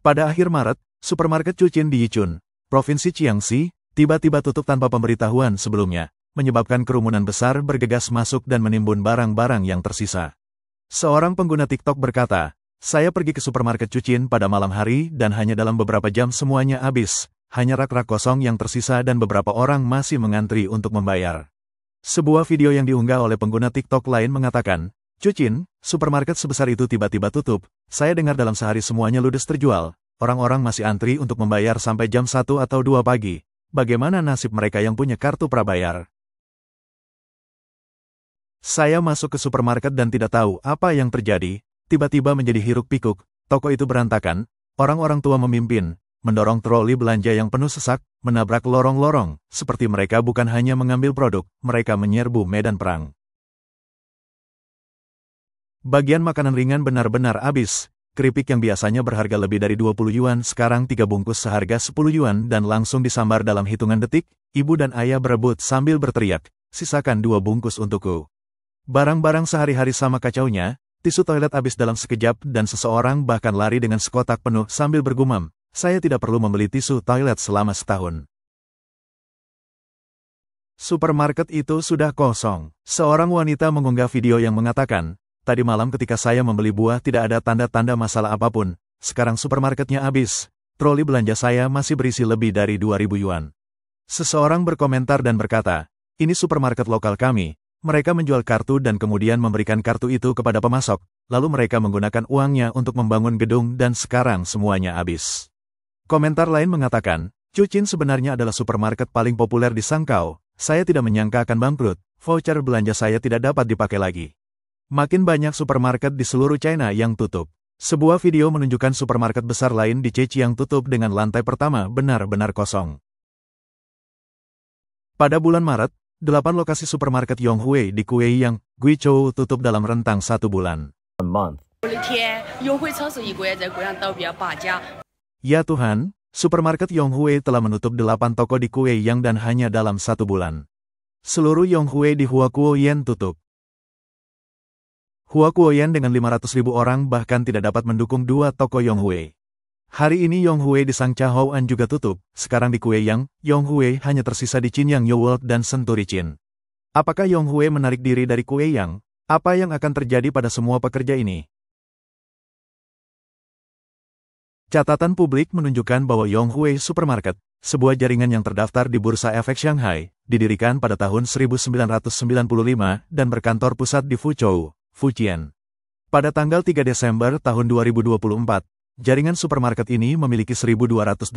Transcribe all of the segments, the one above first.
Pada akhir Maret, supermarket Chuchin di Yichun, Provinsi Jiangxi, tiba-tiba tutup tanpa pemberitahuan sebelumnya, menyebabkan kerumunan besar bergegas masuk dan menimbun barang-barang yang tersisa. Seorang pengguna TikTok berkata, "Saya pergi ke supermarket Chuchin pada malam hari dan hanya dalam beberapa jam semuanya habis, hanya rak-rak kosong yang tersisa dan beberapa orang masih mengantri untuk membayar." Sebuah video yang diunggah oleh pengguna TikTok lain mengatakan, "Chuchin, supermarket sebesar itu tiba-tiba tutup. Saya dengar dalam sehari semuanya ludes terjual. Orang-orang masih antri untuk membayar sampai jam 1 atau 2 pagi. Bagaimana nasib mereka yang punya kartu prabayar? Saya masuk ke supermarket dan tidak tahu apa yang terjadi. Tiba-tiba menjadi hiruk-pikuk. Toko itu berantakan. Orang-orang tua memimpin, mendorong troli belanja yang penuh sesak, menabrak lorong-lorong. Seperti mereka bukan hanya mengambil produk, mereka menyerbu medan perang. Bagian makanan ringan benar-benar habis. Keripik yang biasanya berharga lebih dari 20 yuan sekarang 3 bungkus seharga 10 yuan dan langsung disambar dalam hitungan detik. Ibu dan ayah berebut sambil berteriak, "Sisakan 2 bungkus untukku." Barang-barang sehari-hari sama kacaunya, tisu toilet habis dalam sekejap dan seseorang bahkan lari dengan sekotak penuh sambil bergumam, "Saya tidak perlu membeli tisu toilet selama setahun." Supermarket itu sudah kosong. Seorang wanita mengunggah video yang mengatakan, "Tadi malam ketika saya membeli buah tidak ada tanda-tanda masalah apapun. Sekarang supermarketnya habis. Troli belanja saya masih berisi lebih dari 2.000 yuan." Seseorang berkomentar dan berkata, "Ini supermarket lokal kami. Mereka menjual kartu dan kemudian memberikan kartu itu kepada pemasok. Lalu mereka menggunakan uangnya untuk membangun gedung dan sekarang semuanya habis." Komentar lain mengatakan, "Chuchin sebenarnya adalah supermarket paling populer di Sangkau. Saya tidak menyangka akan bangkrut. Voucher belanja saya tidak dapat dipakai lagi." Makin banyak supermarket di seluruh China yang tutup. Sebuah video menunjukkan supermarket besar lain di Zhejiang tutup dengan lantai pertama benar-benar kosong. Pada bulan Maret, 8 lokasi supermarket Yonghui di Guiyang, Guizhou tutup dalam rentang 1 bulan. Ya Tuhan, supermarket Yonghui telah menutup 8 toko di Guiyang dan hanya dalam 1 bulan. Seluruh Yonghui di Huaguoyan tutup. Huaguoyan dengan 500.000 orang bahkan tidak dapat mendukung 2 toko Yonghui. Hari ini Yonghui di Sangchaoan juga tutup. Sekarang di Guiyang, Yonghui hanya tersisa di Chinyang Youworld dan Senturichin. Apakah Yonghui menarik diri dari Guiyang? Apa yang akan terjadi pada semua pekerja ini? Catatan publik menunjukkan bahwa Yonghui Supermarket, sebuah jaringan yang terdaftar di Bursa Efek Shanghai, didirikan pada tahun 1995 dan berkantor pusat di Fuzhou, Fujian. Pada tanggal 3 Desember tahun 2024, jaringan supermarket ini memiliki 1.288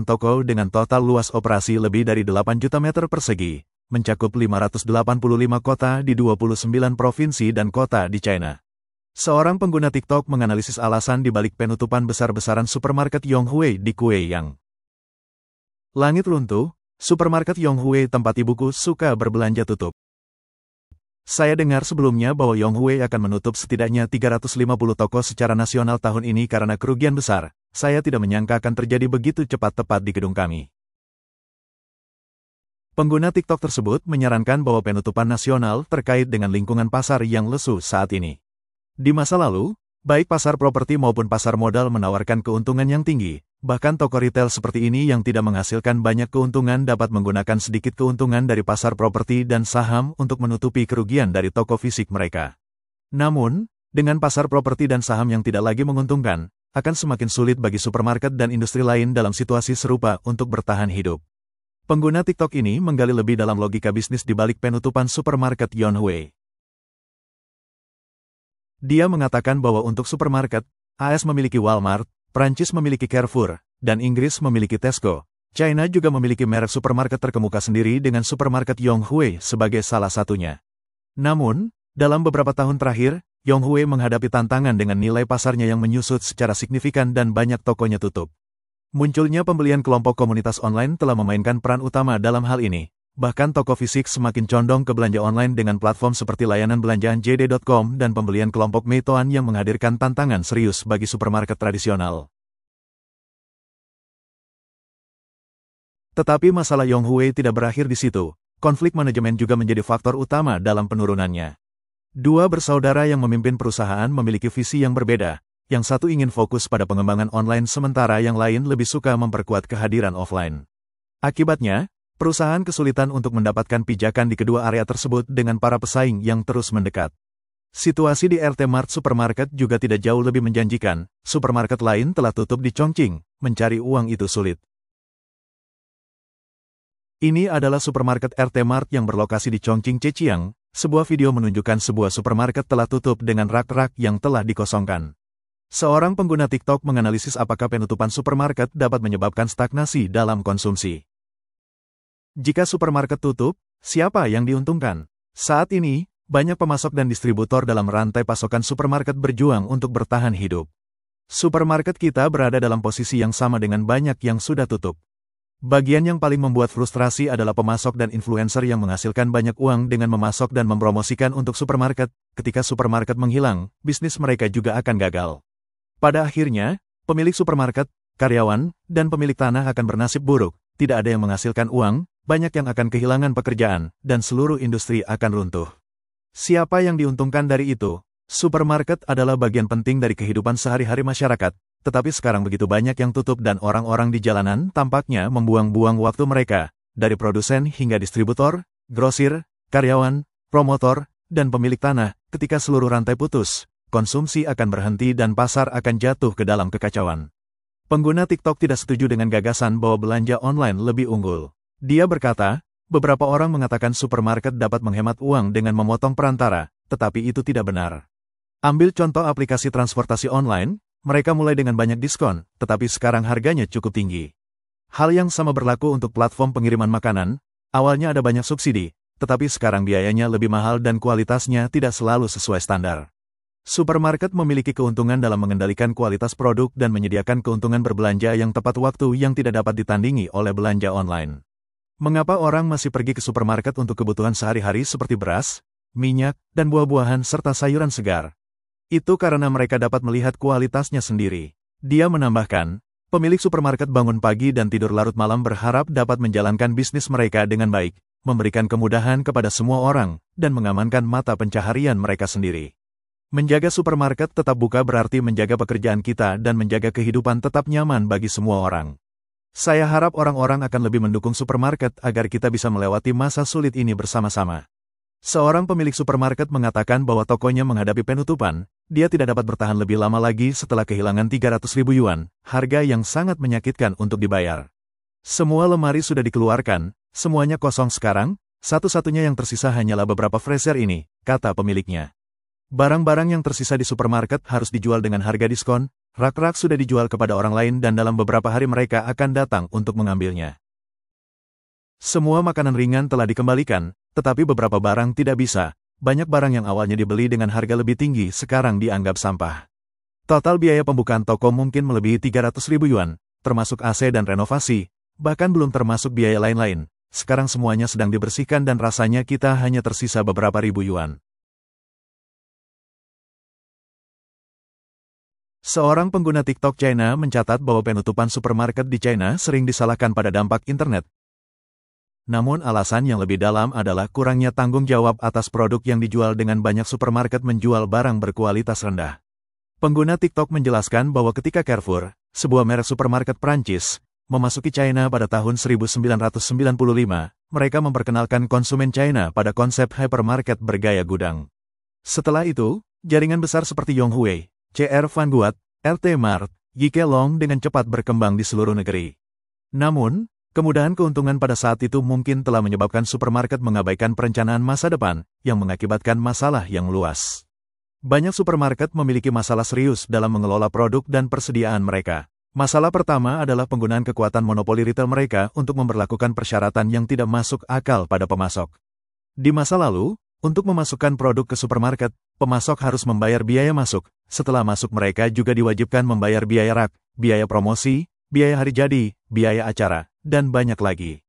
toko dengan total luas operasi lebih dari 8 juta meter persegi, mencakup 585 kota di 29 provinsi dan kota di China. Seorang pengguna TikTok menganalisis alasan di balik penutupan besar-besaran supermarket Yonghui di Guiyang. Langit runtuh, supermarket Yonghui tempat ibuku suka berbelanja tutup. Saya dengar sebelumnya bahwa Yonghui akan menutup setidaknya 350 toko secara nasional tahun ini karena kerugian besar. Saya tidak menyangka akan terjadi begitu cepat tepat di gedung kami. Pengguna TikTok tersebut menyarankan bahwa penutupan nasional terkait dengan lingkungan pasar yang lesu saat ini. Di masa lalu, baik pasar properti maupun pasar modal menawarkan keuntungan yang tinggi. Bahkan toko retail seperti ini yang tidak menghasilkan banyak keuntungan dapat menggunakan sedikit keuntungan dari pasar properti dan saham untuk menutupi kerugian dari toko fisik mereka. Namun, dengan pasar properti dan saham yang tidak lagi menguntungkan, akan semakin sulit bagi supermarket dan industri lain dalam situasi serupa untuk bertahan hidup. Pengguna TikTok ini menggali lebih dalam logika bisnis di balik penutupan supermarket Yonghui. Dia mengatakan bahwa untuk supermarket, AS memiliki Walmart, Prancis memiliki Carrefour, dan Inggris memiliki Tesco. China juga memiliki merek supermarket terkemuka sendiri dengan supermarket Yonghui sebagai salah satunya. Namun, dalam beberapa tahun terakhir, Yonghui menghadapi tantangan dengan nilai pasarnya yang menyusut secara signifikan dan banyak tokonya tutup. Munculnya pembelian kelompok komunitas online telah memainkan peran utama dalam hal ini. Bahkan toko fisik semakin condong ke belanja online dengan platform seperti layanan belanjaan JD.com dan pembelian kelompok Meituan yang menghadirkan tantangan serius bagi supermarket tradisional. Tetapi masalah Yonghui tidak berakhir di situ. Konflik manajemen juga menjadi faktor utama dalam penurunannya. Dua bersaudara yang memimpin perusahaan memiliki visi yang berbeda. yang satu ingin fokus pada pengembangan online sementara yang lain lebih suka memperkuat kehadiran offline. Akibatnya, perusahaan kesulitan untuk mendapatkan pijakan di kedua area tersebut dengan para pesaing yang terus mendekat. Situasi di RT Mart Supermarket juga tidak jauh lebih menjanjikan. Supermarket lain telah tutup di Chongqing, mencari uang itu sulit. Ini adalah supermarket RT Mart yang berlokasi di Chongqing, Zhejiang. Sebuah video menunjukkan sebuah supermarket telah tutup dengan rak-rak yang telah dikosongkan. Seorang pengguna TikTok menganalisis apakah penutupan supermarket dapat menyebabkan stagnasi dalam konsumsi. Jika supermarket tutup, siapa yang diuntungkan? Saat ini, banyak pemasok dan distributor dalam rantai pasokan supermarket berjuang untuk bertahan hidup. Supermarket kita berada dalam posisi yang sama dengan banyak yang sudah tutup. Bagian yang paling membuat frustrasi adalah pemasok dan influencer yang menghasilkan banyak uang dengan memasok dan mempromosikan untuk supermarket. Ketika supermarket menghilang, bisnis mereka juga akan gagal. Pada akhirnya, pemilik supermarket, karyawan, dan pemilik tanah akan bernasib buruk. Tidak ada yang menghasilkan uang, banyak yang akan kehilangan pekerjaan, dan seluruh industri akan runtuh. Siapa yang diuntungkan dari itu? Supermarket adalah bagian penting dari kehidupan sehari-hari masyarakat, tetapi sekarang begitu banyak yang tutup dan orang-orang di jalanan tampaknya membuang-buang waktu mereka, dari produsen hingga distributor, grosir, karyawan, promotor, dan pemilik tanah. Ketika seluruh rantai putus, konsumsi akan berhenti dan pasar akan jatuh ke dalam kekacauan. Pengguna TikTok tidak setuju dengan gagasan bahwa belanja online lebih unggul. Dia berkata, beberapa orang mengatakan supermarket dapat menghemat uang dengan memotong perantara, tetapi itu tidak benar. Ambil contoh aplikasi transportasi online, mereka mulai dengan banyak diskon, tetapi sekarang harganya cukup tinggi. Hal yang sama berlaku untuk platform pengiriman makanan, awalnya ada banyak subsidi, tetapi sekarang biayanya lebih mahal dan kualitasnya tidak selalu sesuai standar. Supermarket memiliki keuntungan dalam mengendalikan kualitas produk dan menyediakan keuntungan berbelanja yang tepat waktu yang tidak dapat ditandingi oleh belanja online. Mengapa orang masih pergi ke supermarket untuk kebutuhan sehari-hari seperti beras, minyak, dan buah-buahan serta sayuran segar? Itu karena mereka dapat melihat kualitasnya sendiri. Dia menambahkan, pemilik supermarket bangun pagi dan tidur larut malam berharap dapat menjalankan bisnis mereka dengan baik, memberikan kemudahan kepada semua orang, dan mengamankan mata pencaharian mereka sendiri. Menjaga supermarket tetap buka berarti menjaga pekerjaan kita dan menjaga kehidupan tetap nyaman bagi semua orang. Saya harap orang-orang akan lebih mendukung supermarket agar kita bisa melewati masa sulit ini bersama-sama. Seorang pemilik supermarket mengatakan bahwa tokonya menghadapi penutupan, dia tidak dapat bertahan lebih lama lagi setelah kehilangan 300.000 yuan, harga yang sangat menyakitkan untuk dibayar. Semua lemari sudah dikeluarkan, semuanya kosong sekarang, satu-satunya yang tersisa hanyalah beberapa freezer ini, kata pemiliknya. Barang-barang yang tersisa di supermarket harus dijual dengan harga diskon, rak-rak sudah dijual kepada orang lain dan dalam beberapa hari mereka akan datang untuk mengambilnya. Semua makanan ringan telah dikembalikan, tetapi beberapa barang tidak bisa. Banyak barang yang awalnya dibeli dengan harga lebih tinggi sekarang dianggap sampah. Total biaya pembukaan toko mungkin melebihi 300.000 yuan, termasuk AC dan renovasi, bahkan belum termasuk biaya lain-lain. Sekarang semuanya sedang dibersihkan dan rasanya kita hanya tersisa beberapa ribu yuan. Seorang pengguna TikTok China mencatat bahwa penutupan supermarket di China sering disalahkan pada dampak internet. Namun alasan yang lebih dalam adalah kurangnya tanggung jawab atas produk yang dijual dengan banyak supermarket menjual barang berkualitas rendah. Pengguna TikTok menjelaskan bahwa ketika Carrefour, sebuah merek supermarket Prancis, memasuki China pada tahun 1995, mereka memperkenalkan konsumen China pada konsep hypermarket bergaya gudang. Setelah itu, jaringan besar seperti Yonghui, CR Vanguard, RT Mart, Yikelong dengan cepat berkembang di seluruh negeri. Namun, kemudahan keuntungan pada saat itu mungkin telah menyebabkan supermarket mengabaikan perencanaan masa depan, yang mengakibatkan masalah yang luas. Banyak supermarket memiliki masalah serius dalam mengelola produk dan persediaan mereka. Masalah pertama adalah penggunaan kekuatan monopoli retail mereka untuk memberlakukan persyaratan yang tidak masuk akal pada pemasok. Di masa lalu, untuk memasukkan produk ke supermarket, pemasok harus membayar biaya masuk. Setelah masuk mereka juga diwajibkan membayar biaya rak, biaya promosi, biaya hari jadi, biaya acara, dan banyak lagi.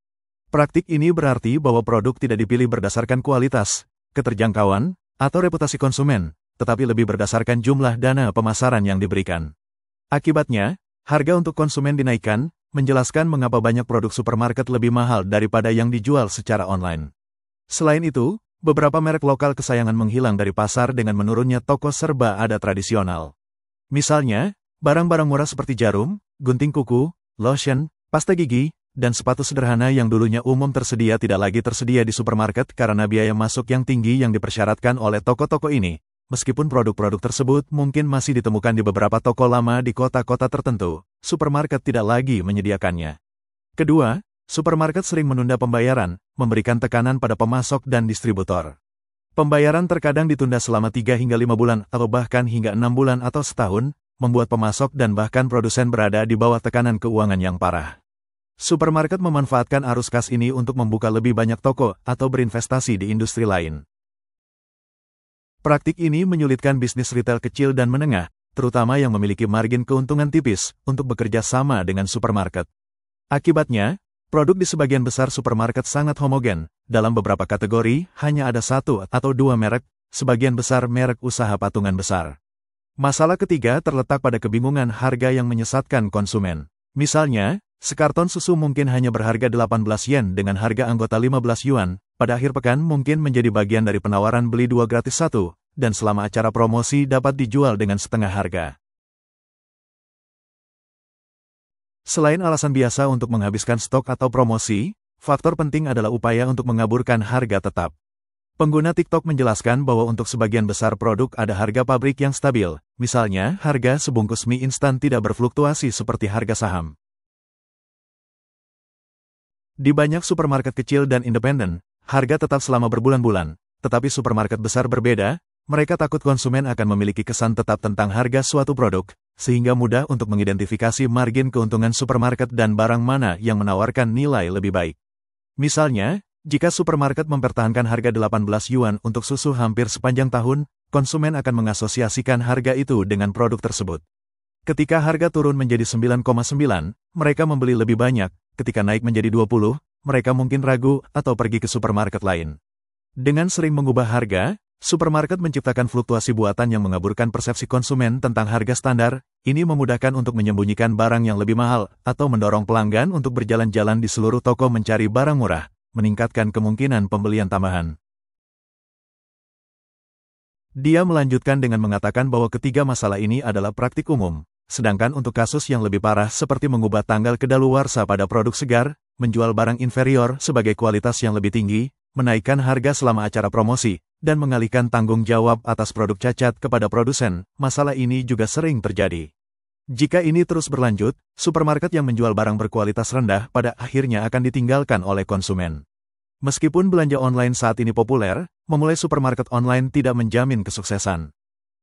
Praktik ini berarti bahwa produk tidak dipilih berdasarkan kualitas, keterjangkauan, atau reputasi konsumen, tetapi lebih berdasarkan jumlah dana pemasaran yang diberikan. Akibatnya, harga untuk konsumen dinaikkan, menjelaskan mengapa banyak produk supermarket lebih mahal daripada yang dijual secara online. Selain itu, beberapa merek lokal kesayangan menghilang dari pasar dengan menurunnya toko serba ada tradisional. Misalnya, barang-barang murah seperti jarum, gunting kuku, lotion, pasta gigi, dan sepatu sederhana yang dulunya umum tersedia tidak lagi tersedia di supermarket karena biaya masuk yang tinggi yang dipersyaratkan oleh toko-toko ini. Meskipun produk-produk tersebut mungkin masih ditemukan di beberapa toko lama di kota-kota tertentu, supermarket tidak lagi menyediakannya. Kedua, supermarket sering menunda pembayaran, memberikan tekanan pada pemasok dan distributor. Pembayaran terkadang ditunda selama 3 hingga 5 bulan atau bahkan hingga 6 bulan atau setahun, membuat pemasok dan bahkan produsen berada di bawah tekanan keuangan yang parah. Supermarket memanfaatkan arus kas ini untuk membuka lebih banyak toko atau berinvestasi di industri lain. Praktik ini menyulitkan bisnis retail kecil dan menengah, terutama yang memiliki margin keuntungan tipis, untuk bekerja sama dengan supermarket. Akibatnya, produk di sebagian besar supermarket sangat homogen. Dalam beberapa kategori, hanya ada 1 atau 2 merek, sebagian besar merek usaha patungan besar. Masalah ketiga terletak pada kebingungan harga yang menyesatkan konsumen. Misalnya, sekarton susu mungkin hanya berharga 18 yen dengan harga anggota 15 yuan, pada akhir pekan mungkin menjadi bagian dari penawaran beli 2 gratis 1, dan selama acara promosi dapat dijual dengan setengah harga. Selain alasan biasa untuk menghabiskan stok atau promosi, faktor penting adalah upaya untuk mengaburkan harga tetap. Pengguna TikTok menjelaskan bahwa untuk sebagian besar produk ada harga pabrik yang stabil, misalnya harga sebungkus mie instan tidak berfluktuasi seperti harga saham. Di banyak supermarket kecil dan independen, harga tetap selama berbulan-bulan, tetapi supermarket besar berbeda, mereka takut konsumen akan memiliki kesan tetap tentang harga suatu produk, sehingga mudah untuk mengidentifikasi margin keuntungan supermarket dan barang mana yang menawarkan nilai lebih baik. Misalnya, jika supermarket mempertahankan harga 18 yuan untuk susu hampir sepanjang tahun, konsumen akan mengasosiasikan harga itu dengan produk tersebut. Ketika harga turun menjadi 9,9, mereka membeli lebih banyak, ketika naik menjadi 20, mereka mungkin ragu atau pergi ke supermarket lain. Dengan sering mengubah harga, supermarket menciptakan fluktuasi buatan yang mengaburkan persepsi konsumen tentang harga standar. Ini memudahkan untuk menyembunyikan barang yang lebih mahal atau mendorong pelanggan untuk berjalan-jalan di seluruh toko mencari barang murah, meningkatkan kemungkinan pembelian tambahan. Dia melanjutkan dengan mengatakan bahwa ketiga masalah ini adalah praktik umum, sedangkan untuk kasus yang lebih parah seperti mengubah tanggal kedaluarsa pada produk segar, menjual barang inferior sebagai kualitas yang lebih tinggi, menaikkan harga selama acara promosi, dan mengalihkan tanggung jawab atas produk cacat kepada produsen, masalah ini juga sering terjadi. Jika ini terus berlanjut, supermarket yang menjual barang berkualitas rendah pada akhirnya akan ditinggalkan oleh konsumen. Meskipun belanja online saat ini populer, memulai supermarket online tidak menjamin kesuksesan.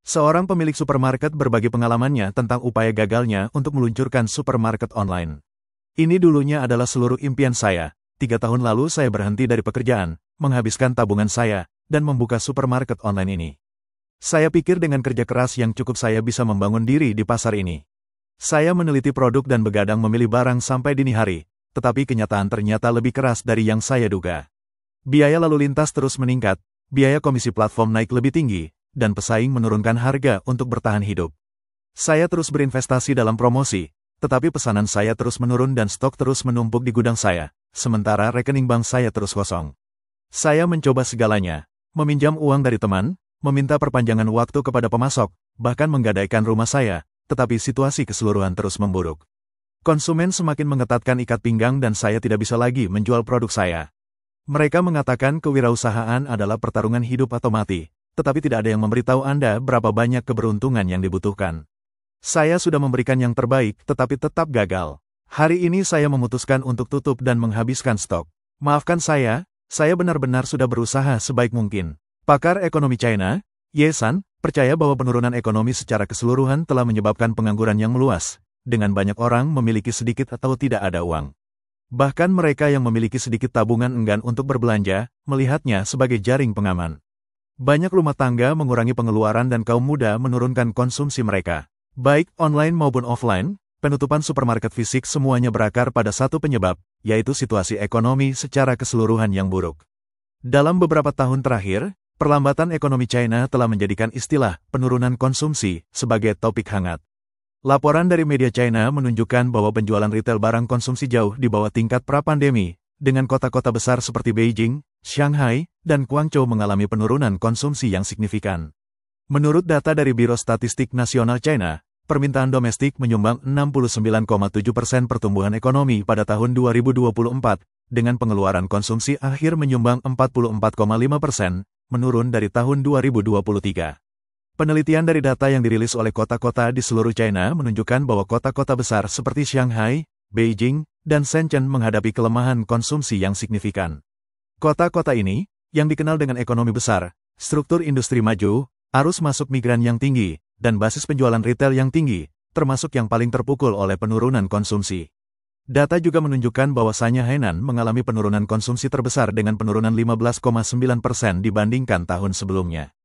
Seorang pemilik supermarket berbagi pengalamannya tentang upaya gagalnya untuk meluncurkan supermarket online. Ini dulunya adalah seluruh impian saya. 3 tahun lalu saya berhenti dari pekerjaan, menghabiskan tabungan saya, dan membuka supermarket online ini. Saya pikir dengan kerja keras yang cukup saya bisa membangun diri di pasar ini. Saya meneliti produk dan begadang memilih barang sampai dini hari, tetapi kenyataan ternyata lebih keras dari yang saya duga. Biaya lalu lintas terus meningkat, biaya komisi platform naik lebih tinggi, dan pesaing menurunkan harga untuk bertahan hidup. Saya terus berinvestasi dalam promosi, tetapi pesanan saya terus menurun dan stok terus menumpuk di gudang saya, sementara rekening bank saya terus kosong. Saya mencoba segalanya, meminjam uang dari teman, meminta perpanjangan waktu kepada pemasok, bahkan menggadaikan rumah saya, tetapi situasi keseluruhan terus memburuk. Konsumen semakin mengetatkan ikat pinggang dan saya tidak bisa lagi menjual produk saya. Mereka mengatakan kewirausahaan adalah pertarungan hidup atau mati, tetapi tidak ada yang memberitahu Anda berapa banyak keberuntungan yang dibutuhkan. Saya sudah memberikan yang terbaik tetapi tetap gagal. Hari ini saya memutuskan untuk tutup dan menghabiskan stok. Maafkan saya benar-benar sudah berusaha sebaik mungkin. Pakar ekonomi China, Ye San, percaya bahwa penurunan ekonomi secara keseluruhan telah menyebabkan pengangguran yang meluas, dengan banyak orang memiliki sedikit atau tidak ada uang. Bahkan mereka yang memiliki sedikit tabungan enggan untuk berbelanja, melihatnya sebagai jaring pengaman. Banyak rumah tangga mengurangi pengeluaran dan kaum muda menurunkan konsumsi mereka. Baik online maupun offline, penutupan supermarket fisik semuanya berakar pada satu penyebab, yaitu situasi ekonomi secara keseluruhan yang buruk. Dalam beberapa tahun terakhir, perlambatan ekonomi China telah menjadikan istilah penurunan konsumsi sebagai topik hangat. Laporan dari media China menunjukkan bahwa penjualan retail barang konsumsi jauh di bawah tingkat pra-pandemi, dengan kota-kota besar seperti Beijing, Shanghai, dan Guangzhou mengalami penurunan konsumsi yang signifikan. Menurut data dari Biro Statistik Nasional China, permintaan domestik menyumbang 69,7% pertumbuhan ekonomi pada tahun 2024, dengan pengeluaran konsumsi akhir menyumbang 44,5%, menurun dari tahun 2023. Penelitian dari data yang dirilis oleh kota-kota di seluruh China menunjukkan bahwa kota-kota besar seperti Shanghai, Beijing, dan Shenzhen menghadapi kelemahan konsumsi yang signifikan. Kota-kota ini, yang dikenal dengan ekonomi besar, struktur industri maju, arus masuk migran yang tinggi, dan basis penjualan retail yang tinggi, termasuk yang paling terpukul oleh penurunan konsumsi. Data juga menunjukkan bahwasanya Hainan mengalami penurunan konsumsi terbesar dengan penurunan 15,9% dibandingkan tahun sebelumnya.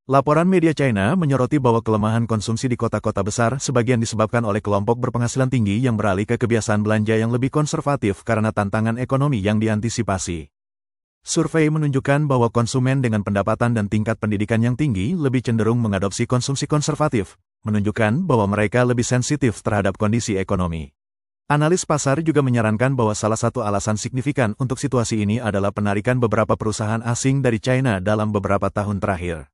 Laporan media China menyoroti bahwa kelemahan konsumsi di kota-kota besar sebagian disebabkan oleh kelompok berpenghasilan tinggi yang beralih ke kebiasaan belanja yang lebih konservatif karena tantangan ekonomi yang diantisipasi. Survei menunjukkan bahwa konsumen dengan pendapatan dan tingkat pendidikan yang tinggi lebih cenderung mengadopsi konsumsi konservatif, menunjukkan bahwa mereka lebih sensitif terhadap kondisi ekonomi. Analis pasar juga menyarankan bahwa salah satu alasan signifikan untuk situasi ini adalah penarikan beberapa perusahaan asing dari China dalam beberapa tahun terakhir.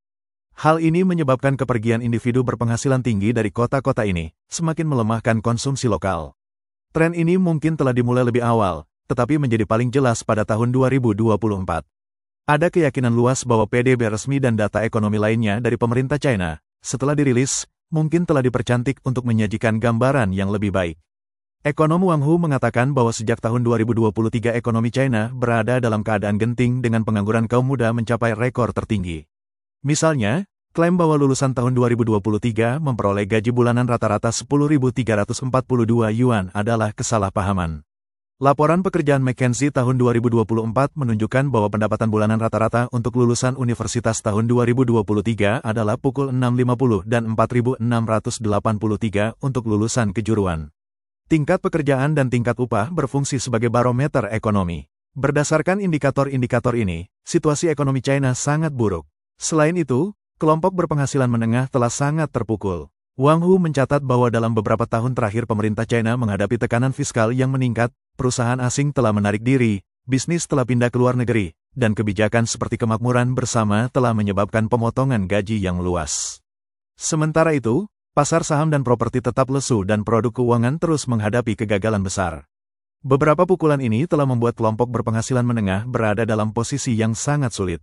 Hal ini menyebabkan kepergian individu berpenghasilan tinggi dari kota-kota ini, semakin melemahkan konsumsi lokal. Tren ini mungkin telah dimulai lebih awal, tetapi menjadi paling jelas pada tahun 2024. Ada keyakinan luas bahwa PDB resmi dan data ekonomi lainnya dari pemerintah China, setelah dirilis, mungkin telah dipercantik untuk menyajikan gambaran yang lebih baik. Ekonom Wang Hu mengatakan bahwa sejak tahun 2023 ekonomi China berada dalam keadaan genting dengan pengangguran kaum muda mencapai rekor tertinggi. Misalnya, klaim bahwa lulusan tahun 2023 memperoleh gaji bulanan rata-rata 10.342 yuan adalah kesalahpahaman. Laporan pekerjaan McKinsey tahun 2024 menunjukkan bahwa pendapatan bulanan rata-rata untuk lulusan universitas tahun 2023 adalah pukul 6.50 dan 4.683 untuk lulusan kejuruan. Tingkat pekerjaan dan tingkat upah berfungsi sebagai barometer ekonomi. Berdasarkan indikator-indikator ini, situasi ekonomi China sangat buruk. Selain itu, kelompok berpenghasilan menengah telah sangat terpukul. Wang Hu mencatat bahwa dalam beberapa tahun terakhir pemerintah China menghadapi tekanan fiskal yang meningkat, perusahaan asing telah menarik diri, bisnis telah pindah ke luar negeri, dan kebijakan seperti kemakmuran bersama telah menyebabkan pemotongan gaji yang luas. Sementara itu, pasar saham dan properti tetap lesu dan produk keuangan terus menghadapi kegagalan besar. Beberapa pukulan ini telah membuat kelompok berpenghasilan menengah berada dalam posisi yang sangat sulit.